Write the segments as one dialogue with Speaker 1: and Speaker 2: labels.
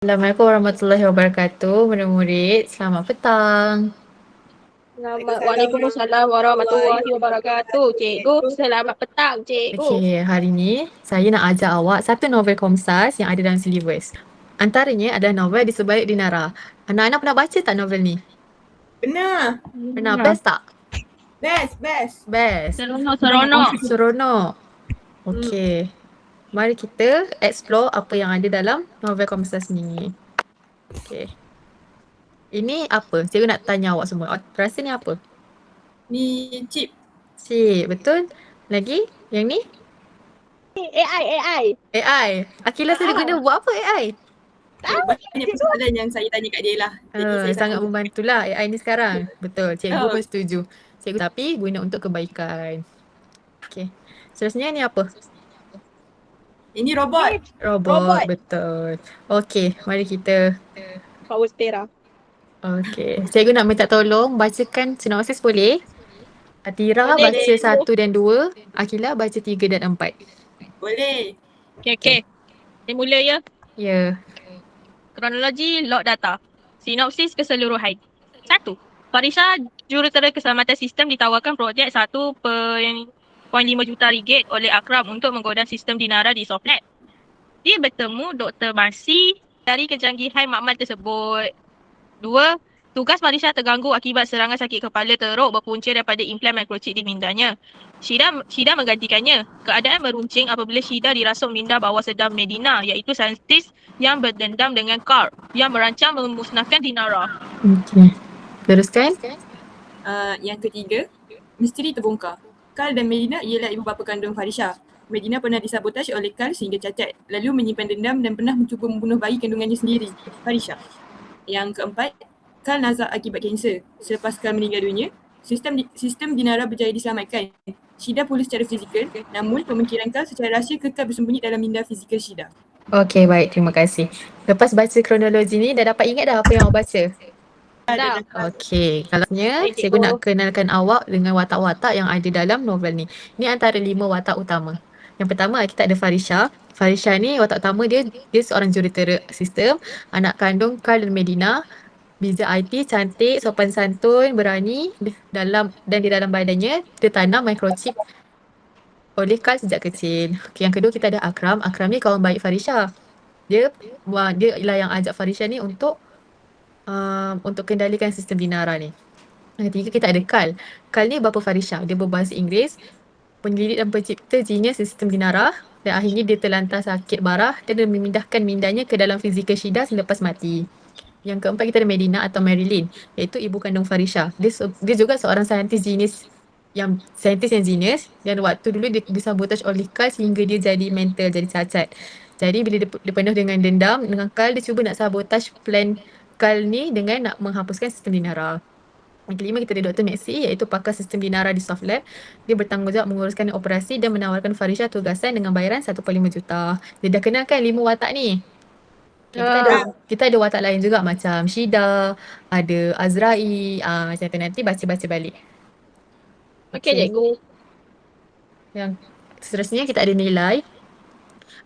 Speaker 1: Assalamualaikum warahmatullahi wabarakatuh. Murid-murid, selamat petang.
Speaker 2: Waalaikumsalam warahmatullahi wabarakatuh. Cikgu, selamat petang, cikgu.
Speaker 1: Okey, hari ni saya nak ajar awak satu novel Komsas yang ada dalam silibus. Antaranya adalah novel Di Sebalik Dinara. Anak-anak pernah baca tak novel ni?
Speaker 3: Benar.
Speaker 1: Pernah? Best tak?
Speaker 3: Best.
Speaker 1: Best.
Speaker 2: Seronok.
Speaker 1: Seronok. Okey. Mari kita explore apa yang ada dalam novel Komsas ni. Okey. Ini apa? Cikgu nak tanya awak semua. Rasa ni apa?
Speaker 3: Ni chip.
Speaker 1: Cik, betul? Lagi? Yang ni?
Speaker 2: AI.
Speaker 1: AI. Akila tadi guna buat apa AI?
Speaker 3: Banyak persoalan yang saya tanya kat dia lah. Jadi saya
Speaker 1: Sangat membantulah AI ni sekarang. Betul, cikgu pun setuju. Cikgu tapi guna untuk kebaikan. Okey. Seterusnya ni apa?
Speaker 3: Ini robot.
Speaker 1: Robot. Betul. Okey, mari kita.
Speaker 2: Power Stera.
Speaker 1: Okey. Cikgu nak minta tolong bacakan sinopsis boleh? Atira
Speaker 2: Boleh,
Speaker 1: baca
Speaker 2: cikgu.
Speaker 1: 1 dan 2, Akila baca 3 dan 4.
Speaker 3: Boleh.
Speaker 2: Okey. Saya mula ya.
Speaker 1: Ya.
Speaker 2: Kronologi log data. Sinopsis keseluruhan. 1. Farisha, Jurutera Keselamatan Sistem ditawarkan projek 1.5 juta ringgit oleh Akram untuk menggodam sistem Dinara di Softlab. Dia bertemu Dr. Marsi dari kejanggihan makmal tersebut. 2. Tugas Farisha terganggu akibat serangan sakit kepala teruk berpunca daripada implan microchip di mindanya. Syida menggantikannya. Keadaan meruncing apabila Syida dirasuk minda bawah sedang Medina, iaitu saintis yang berdendam dengan Carl yang merancang memusnahkan Dinara.
Speaker 1: Okey. Teruskan.
Speaker 3: Yang ketiga, misteri terbongkar. Carl dan Medina ialah ibu bapa kandung Farisha. Medina pernah disabotaj oleh Carl sehingga cacat, lalu menyimpan dendam dan pernah mencuba membunuh bayi kandungannya sendiri, Farisha. Yang keempat, Carl nazak akibat kanser. Selepas Carl meninggal dunia, sistem Dinara berjaya diselamatkan. Syida pulih secara fizikal, namun pemikiran Carl secara rahsia kekal bersembunyi dalam minda fizikal Syida.
Speaker 1: Okey, baik. Terima kasih. Lepas baca kronologi ni, dah dapat ingat dah apa yang awak baca?
Speaker 2: Dah.
Speaker 1: Okey, kalaunya
Speaker 2: Baik,
Speaker 1: cikgu
Speaker 2: cikgu.
Speaker 1: nak kenalkan awak dengan watak-watak yang ada dalam novel ni. Ni antara 5 watak utama. Yang pertama kita ada Farisha. Farisha ni watak utama dia seorang jurutera sistem, anak kandung Carl dan Medina. Biza IT, cantik, sopan santun, berani di dalam badannya tertanam microchip oleh Carl sejak kecil. Okay, yang kedua kita ada Akram. Akram ni kawan baik Farisha. Dia ialah yang ajak Farisha ni untuk kendalikan sistem Dinara ni. Yang ketiga kita ada Carl. Carl ni bapa Farisha. Dia berbahasa Inggeris, penyelidik dan pencipta genius sistem Dinara, dan akhirnya dia terlantar sakit parah dan dia memindahkan mindanya ke dalam fizikal Syida selepas mati. Yang keempat kita ada Medina atau Marilyn, iaitu ibu kandung Farisha. Dia juga seorang saintis yang genius, dan waktu dulu dia disabotaj oleh Carl sehingga dia jadi mental, jadi cacat. Jadi bila dia penuh dengan dendam dengan Carl, dia cuba nak sabotaj plan Carl ni dengan nak menghapuskan sistem Dinara. Yang kelima kita ada Dr. Maxi, iaitu pakar sistem Dinara di Softlab. Dia bertanggungjawab menguruskan operasi dan menawarkan Farisha tugasan dengan bayaran 1.5 juta. Dia dah kenal kan 5 watak ni? Okay, kita ada watak lain juga macam Syida, ada Azrai, macam tu nanti baca-baca balik.
Speaker 2: Okey, cikgu.
Speaker 1: Yang seterusnya kita ada nilai.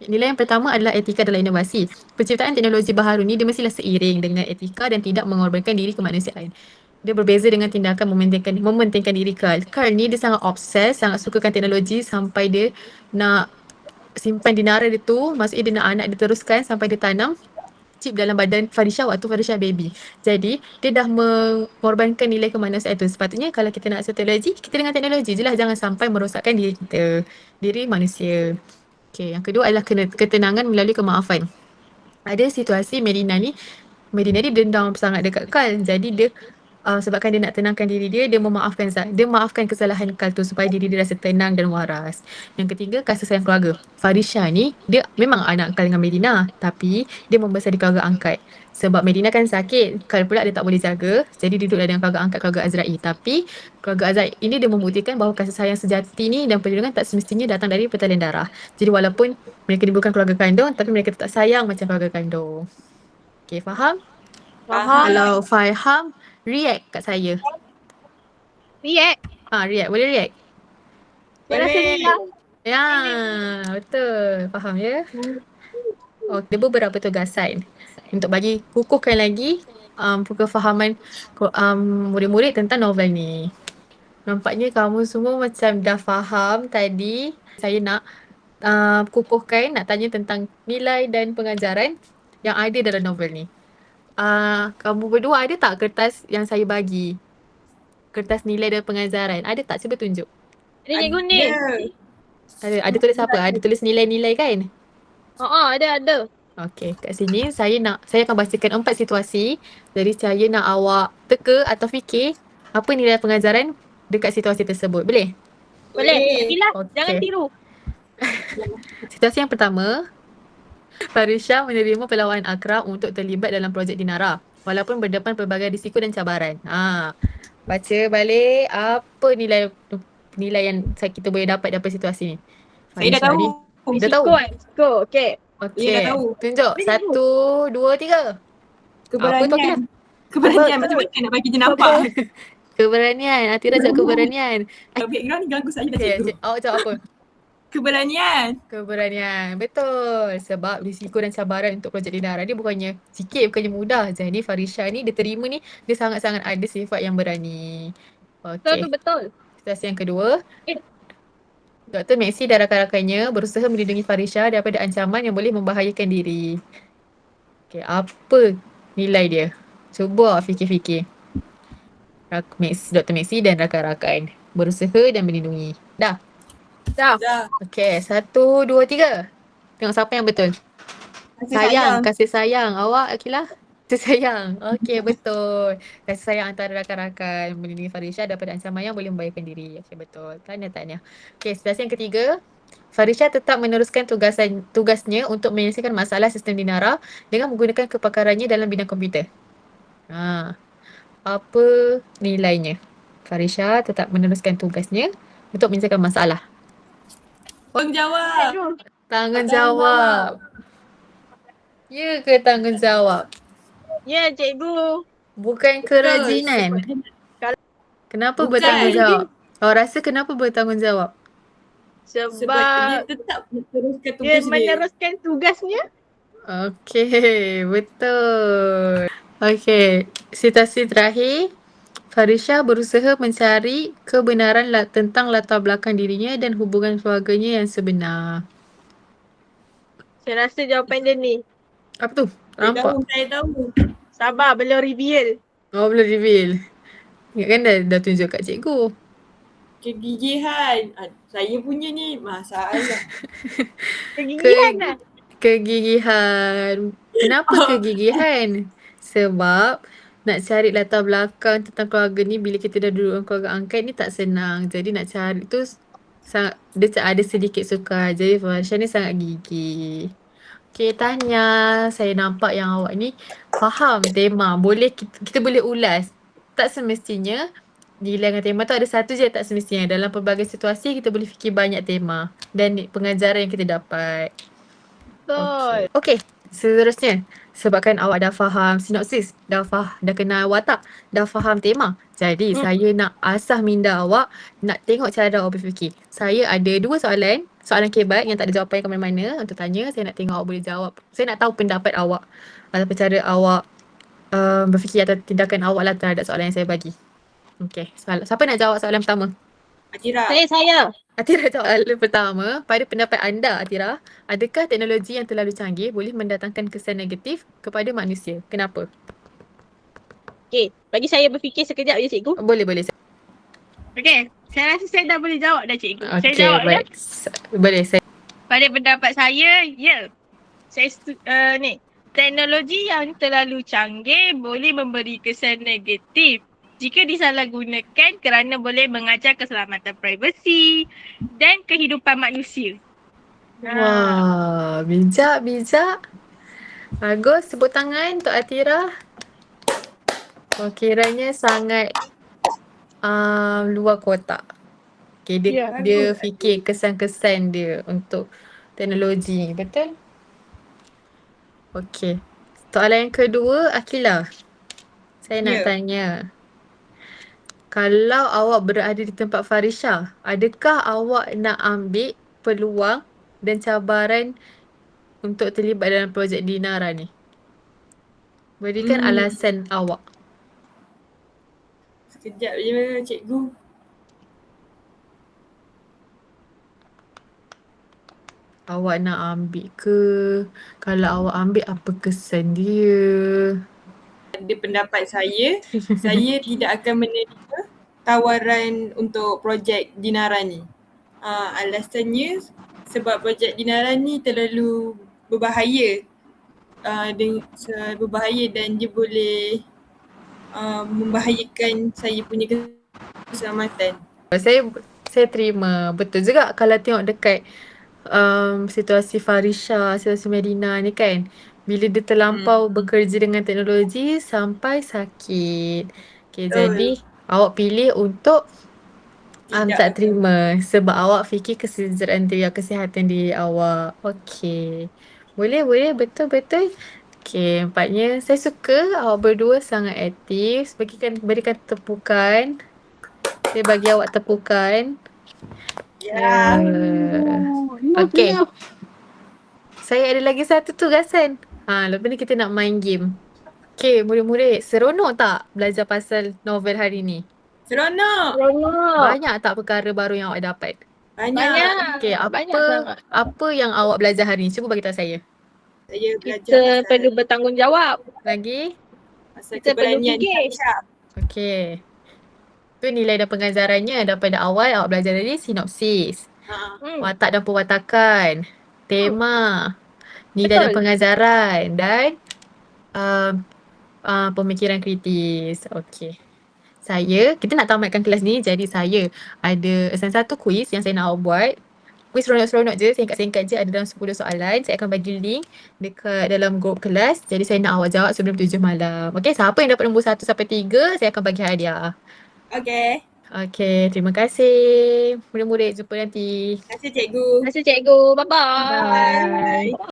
Speaker 1: Nilai yang pertama adalah etika dalam inovasi. Penciptaan teknologi baharu ni dia mestilah seiring dengan etika dan tidak mengorbankan diri kemanusiaan. Dia berbeza dengan tindakan mementingkan diri Carl. Carl ni dia sangat obses, sangat sukakan teknologi sampai dia nak simpan Dinara dia tu, maksudnya dia nak anak dia teruskan sampai dia tanam chip dalam badan Farisha waktu Farisha baby. Jadi, dia dah mengorbankan nilai kemanusiaan itu. Sepatutnya kalau kita nak teknologi, kita dengan teknologi je lah. Jangan sampai merosakkan diri kita, diri manusia. Okay, yang kedua adalah ketenangan melalui kemaafan. Ada situasi Medina ni dendam sangat dekat Carl. Jadi dia sebabkan dia nak tenangkan diri dia, dia maafkan kesalahan Carl tu supaya diri dia rasa tenang dan waras. Yang ketiga, kasih sayang keluarga. Farisha ni, dia memang anak Carl dengan Medina, tapi dia membesar di keluarga angkat. Sebab Medina kan sakit, Carl pula dia tak boleh jaga, jadi dia duduklah dengan keluarga angkat, keluarga Azrai. Tapi keluarga Azrai ini dia membuktikan bahawa kasih sayang sejati ni dan perlindungan tak semestinya datang dari pertalian darah. Jadi walaupun mereka ni bukan keluarga kandung, tapi mereka tetap sayang macam keluarga kandung. Okay, faham?
Speaker 2: Faham.
Speaker 1: Kalau faham, react kat saya.
Speaker 2: React.
Speaker 1: React. Boleh react?
Speaker 3: Boleh.
Speaker 1: Ya, betul. Faham ya? Oh, ada beberapa tugasan. untuk bagi kukuhkan lagi kefahaman murid-murid tentang novel ni. Nampaknya kamu semua macam dah faham tadi. Saya nak kukuhkan, nak tanya tentang nilai dan pengajaran yang ada dalam novel ni. Kamu berdua ada tak kertas yang saya bagi? Kertas nilai dan pengajaran. Ada tak? Cuba tunjuk.
Speaker 2: Ni cikgu ni.
Speaker 1: Ada tulis apa? Ada tulis nilai-nilai kan?
Speaker 2: Ada.
Speaker 1: Okey, kat sini saya akan bacakan 4 situasi. Jadi saya nak awak teka atau fikir apa nilai pengajaran dekat situasi tersebut. Boleh?
Speaker 2: Boleh. Pilah,
Speaker 1: Okey.
Speaker 2: jangan tiru.
Speaker 1: Situasi yang pertama, Farisha menerima perlawanan akrab untuk terlibat dalam projek Dinara walaupun berdepan pelbagai risiko dan cabaran. Baca balik apa nilai yang kita boleh dapat daripada situasi ni.
Speaker 3: Saya dah tahu.
Speaker 1: Dah tahu?
Speaker 2: Risiko. Okey.
Speaker 1: Okey.
Speaker 3: Saya dah tahu.
Speaker 1: Tunjuk. 1, 2, 3. Apa tu, Akila?
Speaker 3: Keberanian. Macam mana nak bagi dia nampak?
Speaker 1: Keberanian. Atira jawab keberanian.
Speaker 3: Background ni ganggu saya dah
Speaker 1: Okey,
Speaker 3: cikgu.
Speaker 1: awak jawab apa?
Speaker 3: Keberanian.
Speaker 1: Betul. Sebab risiko dan cabaran untuk projek Dinara ni bukannya sikit, bukannya mudah. Jadi Farisha ni dia terima ni, dia sangat-sangat ada sifat yang berani. Okey.
Speaker 2: Betul.
Speaker 1: Situasi yang kedua. Dr. Maxi dan rakan-rakannya berusaha melindungi Farisha daripada ancaman yang boleh membahayakan diri. Okey, apa nilai dia? Cuba fikir-fikir. Dr. Maxi dan rakan-rakan berusaha dan melindungi. Dah?
Speaker 2: Dah.
Speaker 1: Okey, 1, 2, 3. Tengok siapa yang betul. Kasih sayang. Awak, Akila? Kasih sayang. Okey, betul. Kasih sayang antara rakan-rakan melindungi Farisha daripada ancaman yang boleh membahayakan diri. Okey, betul. Tahniah. Okey, situasi yang ketiga. Farisha tetap meneruskan tugasnya untuk menyelesaikan masalah sistem Dinara dengan menggunakan kepakarannya dalam bidang komputer. Apa nilainya? Farisha tetap meneruskan tugasnya untuk menyelesaikan masalah. Tanggungjawab. Ya ke tanggungjawab?
Speaker 2: Ya, cikgu.
Speaker 1: Bukan kerajinan. Kenapa
Speaker 3: Bukan.
Speaker 1: bertanggungjawab? Awak rasa kenapa bertanggungjawab?
Speaker 3: Sebab dia tetap meneruskan tugasnya.
Speaker 1: Okey, betul. Okey, situasi terakhir. Farisha berusaha mencari kebenaran tentang latar belakang dirinya dan hubungan keluarganya yang sebenar.
Speaker 2: Saya rasa jawapan dia ni.
Speaker 1: Apa tu? Nampak?
Speaker 3: Saya tahu.
Speaker 2: Sabar, belum reveal.
Speaker 1: Oh, belum reveal. Ingat kan dah tunjuk kat cikgu.
Speaker 3: Kegigihan. Saya punya ni masalah.
Speaker 2: Kegigihan lah.
Speaker 1: Kegigihan. Kenapa kegigihan? Sebab nak cari latar belakang tentang keluarga ni bila kita dah duduk dengan keluarga angkat ni tak senang. Jadi nak cari tu dia ada sedikit sukar. Jadi Farisha ni sangat gigih. Okey, tahniah. Saya nampak yang awak ni faham tema. Kita boleh ulas. Tak semestinya nilai dengan tema tu ada satu je, tak semestinya. Dalam pelbagai situasi kita boleh fikir banyak tema dan pengajaran yang kita dapat.
Speaker 2: Betul.
Speaker 1: Okey, seterusnya. Sebabkan awak dah faham sinopsis, dah kenal watak, dah faham tema. Jadi saya nak asah minda awak, nak tengok cara awak berfikir. Saya ada 2 soalan kebat yang tak ada jawapan ke mana-mana untuk tanya. Saya nak tengok awak boleh jawab. Saya nak tahu pendapat awak ataupun cara awak berfikir atau tindakan awak lah terhadap soalan yang saya bagi. Okey, siapa nak jawab soalan pertama?
Speaker 3: Atira.
Speaker 2: Saya.
Speaker 1: Atira, soalan pertama. Pada pendapat anda, Atira, adakah teknologi yang terlalu canggih boleh mendatangkan kesan negatif kepada manusia? Kenapa?
Speaker 2: Okey, bagi saya berfikir sekejap je cikgu.
Speaker 1: Boleh.
Speaker 2: Okey, saya rasa saya dah boleh jawab dah cikgu. Saya
Speaker 1: Okey,
Speaker 2: jawab
Speaker 1: baik. Boleh.
Speaker 2: Pada pendapat saya, ya. Teknologi yang terlalu canggih boleh memberi kesan negatif jika disalahgunakan kerana boleh mengancam keselamatan privasi dan kehidupan manusia.
Speaker 1: Wah, bijak. Bagus, tepuk tangan untuk Atira. Kiranya sangat luar kotak. Okay, dia fikir kesan-kesan dia untuk teknologi ni, betul? Okey. Soalan yang kedua, Akila. Saya nak tanya. Kalau awak berada di tempat Farisha, adakah awak nak ambil peluang dan cabaran untuk terlibat dalam projek Dinara ni? Berikan alasan awak.
Speaker 3: Sekejap je cikgu.
Speaker 1: Awak nak ambil ke? Kalau awak ambil, apa kesan dia?
Speaker 3: Pada pendapat saya tidak akan menerima tawaran untuk projek Dinara ni. Alasannya sebab projek Dinara ni terlalu berbahaya. Berbahaya dan dia boleh membahayakan saya punya keselamatan.
Speaker 1: Saya terima. Betul juga kalau tengok dekat situasi Farisha, situasi Medina ni kan. Bila dia terlampau bekerja dengan teknologi sampai sakit. Okay, jadi awak pilih untuk tak terima sebab awak fikir kesejahteraan diri, kesihatan diri awak. Okey. Boleh, betul. Okey, nampaknya saya suka awak berdua sangat aktif. Berikan tepukan. Saya bagi awak tepukan.
Speaker 3: Ya.
Speaker 1: Okey. Saya ada lagi satu tugasan. Lepas ni kita nak main game. Okey, murid-murid, seronok tak belajar pasal novel hari ni?
Speaker 3: Seronok.
Speaker 1: Banyak tak perkara baru yang awak dapat?
Speaker 3: Banyak.
Speaker 1: Okey, apa yang awak belajar hari ni? Cuba bagi tahu saya.
Speaker 3: Saya belajar
Speaker 2: Kita
Speaker 3: pasal
Speaker 2: perlu bertanggungjawab.
Speaker 1: Lagi?
Speaker 2: Kita perlu
Speaker 3: keberanian
Speaker 2: fikir.
Speaker 3: Farisha.
Speaker 1: Okey. Tu nilai dan pengajarannya. Daripada awal awak belajar dari sinopsis, watak dan pewatakan, tema, nilai dan
Speaker 2: Betul.
Speaker 1: pengajaran dan pemikiran kritis. Okey. Kita nak tamatkan kelas ni, jadi saya ada assign satu kuis yang saya nak awak buat. Kuis seronok-seronok je, singkat-singkat je, ada dalam 10 soalan. Saya akan bagi link dekat dalam grup kelas. Jadi saya nak awak jawab sebelum 7 malam. Okey, siapa yang dapat nombor 1 sampai 3, saya akan bagi hadiah.
Speaker 3: Okey.
Speaker 1: Okey, terima kasih. Murid-murid, jumpa nanti.
Speaker 3: Terima kasih cikgu.
Speaker 2: Terima kasih cikgu. Bye-bye.
Speaker 1: Bye.